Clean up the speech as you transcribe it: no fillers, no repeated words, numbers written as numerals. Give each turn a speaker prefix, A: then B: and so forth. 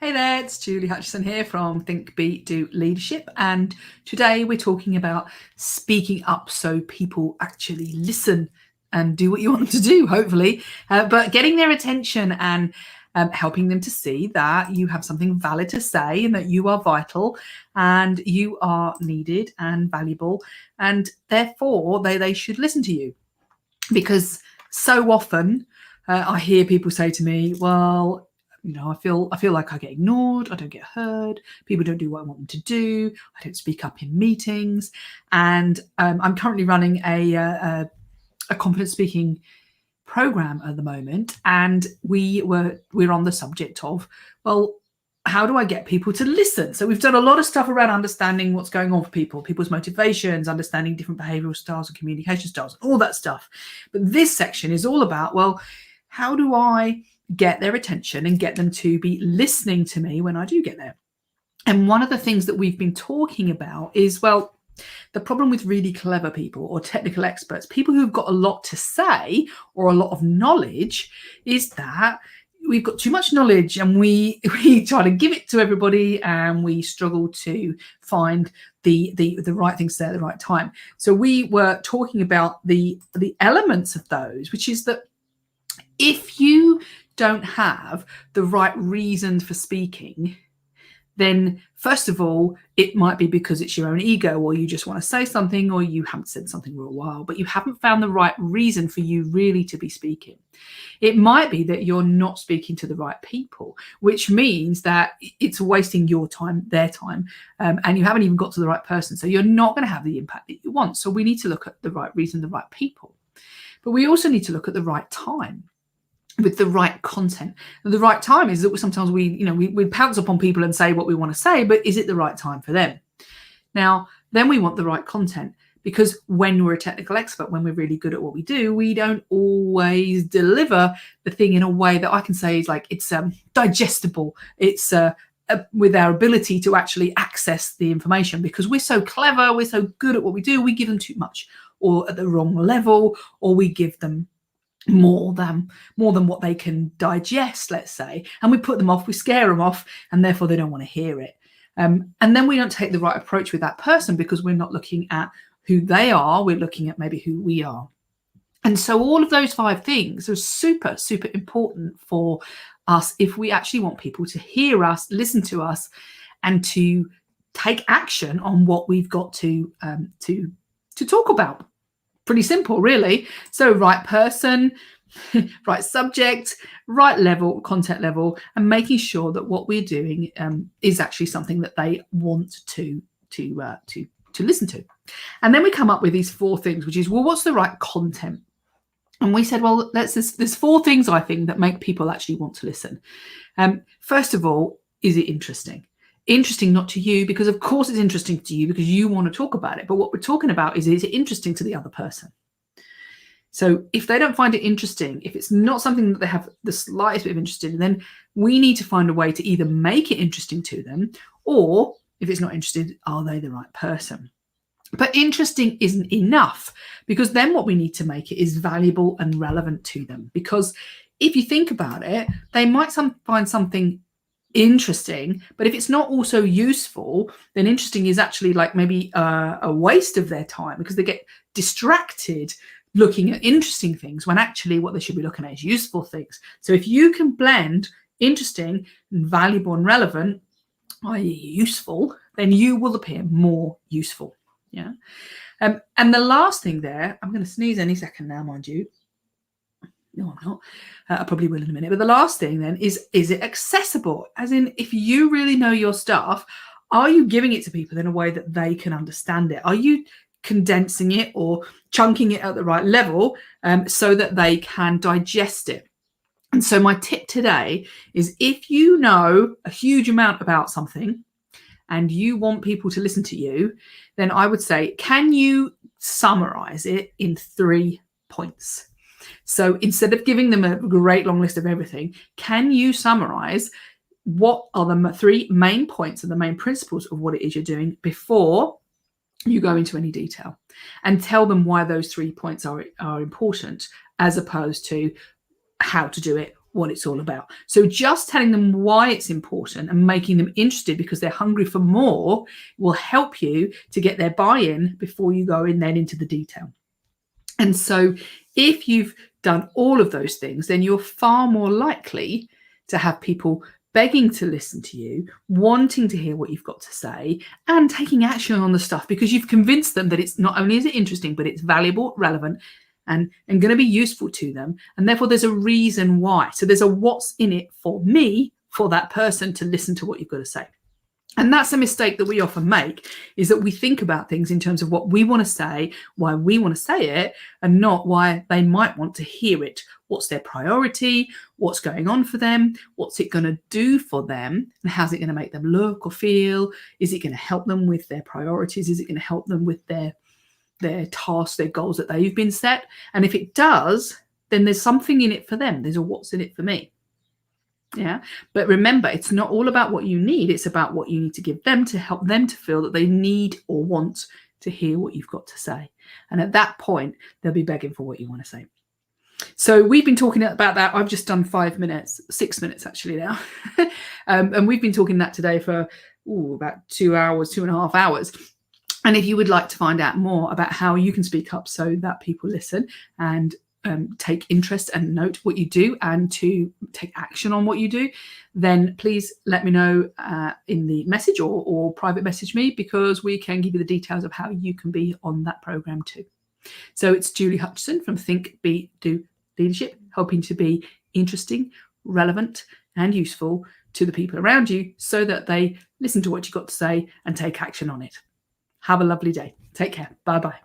A: Hey there, it's Julie Hutchison here from Think, Be, Do Leadership, and today we're talking about speaking up so people actually listen and do what you want them to do, hopefully, but getting their attention and helping them to see that you have something valid to say and that you are vital and you are needed and valuable, and therefore they should listen to you. Because so often I hear people say to me, well, I feel like I get ignored, I don't get heard, people don't do what I want them to do, I don't speak up in meetings. And I'm currently running a confidence speaking program at the moment, and we're on the subject of, well, how do I get people to listen? So we've done a lot of stuff around understanding what's going on for people's motivations, understanding different behavioral styles and communication styles, all that stuff. But this section is all about, well, how do I get their attention and get them to be listening to me when I do get there? And one of the things that we've been talking about is, well, the problem with really clever people or technical experts, people who've got a lot to say or a lot of knowledge, is that we've got too much knowledge and we try to give it to everybody, and we struggle to find the right things there at the right time. So we were talking about the elements of those, which is that if you don't have the right reason for speaking, then first of all, it might be because it's your own ego, or you just want to say something, or you haven't said something for a while, but you haven't found the right reason for you really to be speaking. It might be that you're not speaking to the right people, which means that it's wasting your time, their time, and you haven't even got to the right person. So you're not going to have the impact that you want. So we need to look at the right reason, the right people. But we also need to look at the right time, with the right content. And the right time is that sometimes we pounce upon people and say what we want to say, but is it the right time for them? Now, then we want the right content, because when we're a technical expert, when we're really good at what we do, we don't always deliver the thing in a way that I can say is like it's digestible. It's with our ability to actually access the information, because we're so clever, we're so good at what we do, we give them too much, or at the wrong level, or we give them more than what they can digest, let's say, and we put them off, we scare them off, and therefore they don't want to hear it. And then we don't take the right approach with that person, because we're not looking at who they are, we're looking at maybe who we are. And so all of those 5 things are super, super important for us if we actually want people to hear us, listen to us, and to take action on what we've got to talk about. Pretty simple, really. So right person, right subject, right level, content level, and making sure that what we're doing is actually something that they want to listen to. And then we come up with these 4 things, which is, well, what's the right content? And we said, well, there's 4 things I think that make people actually want to listen. First of all, is it interesting? Interesting not to you, because of course it's interesting to you because you want to talk about it, but what we're talking about is it interesting to the other person? So if they don't find it interesting, if it's not something that they have the slightest bit of interest in, then we need to find a way to either make it interesting to them, or if it's not interested, are they the right person? But interesting isn't enough, because then what we need to make it is valuable and relevant to them. Because if you think about it, they might find something interesting, but if it's not also useful, then interesting is actually like maybe a waste of their time, because they get distracted looking at interesting things when actually what they should be looking at is useful things. So if you can blend interesting and valuable and relevant, i.e. useful, then you will appear more useful. Yeah. And the last thing there, I'm going to sneeze any second now, mind you. No, I'm not. I probably will in a minute. But the last thing then is it accessible? As in, if you really know your stuff, are you giving it to people in a way that they can understand it? Are you condensing it or chunking it at the right level so that they can digest it? And so my tip today is, if you know a huge amount about something and you want people to listen to you, then I would say, can you summarize it in 3 points? So instead of giving them a great long list of everything, can you summarize what are the 3 main points and the main principles of what it is you're doing before you go into any detail, and tell them why those 3 points are important, as opposed to how to do it what it's all about. So just telling them why it's important and making them interested because they're hungry for more will help you to get their buy-in before you go in then into the detail. And so if you've done all of those things, then you're far more likely to have people begging to listen to you, wanting to hear what you've got to say, and taking action on the stuff because you've convinced them that it's not only is it interesting, but it's valuable, relevant, and going to be useful to them. And therefore, there's a reason why. So there's a what's in it for me, for that person to listen to what you've got to say. And that's a mistake that we often make, is that we think about things in terms of what we want to say, why we want to say it, and not why they might want to hear it. What's their priority? What's going on for them? What's it going to do for them? And how's it going to make them look or feel? Is it going to help them with their priorities? Is it going to help them with their tasks, their goals that they've been set? And if it does, then there's something in it for them. There's a what's in it for me. Yeah. But remember, it's not all about what you need. It's about what you need to give them to help them to feel that they need or want to hear what you've got to say. And at that point, they'll be begging for what you want to say. So we've been talking about that. I've just done 5 minutes, 6 minutes actually now. And we've been talking that today for about 2 hours, 2.5 hours. And if you would like to find out more about how you can speak up so that people listen and take interest and note what you do and to take action on what you do, then please let me know in the message or private message me, because we can give you the details of how you can be on that program too. So it's Julie Hutchison from Think, Beat, Do Leadership, helping to be interesting, relevant and useful to the people around you so that they listen to what you've got to say and take action on it. Have a lovely day. Take care. Bye-bye.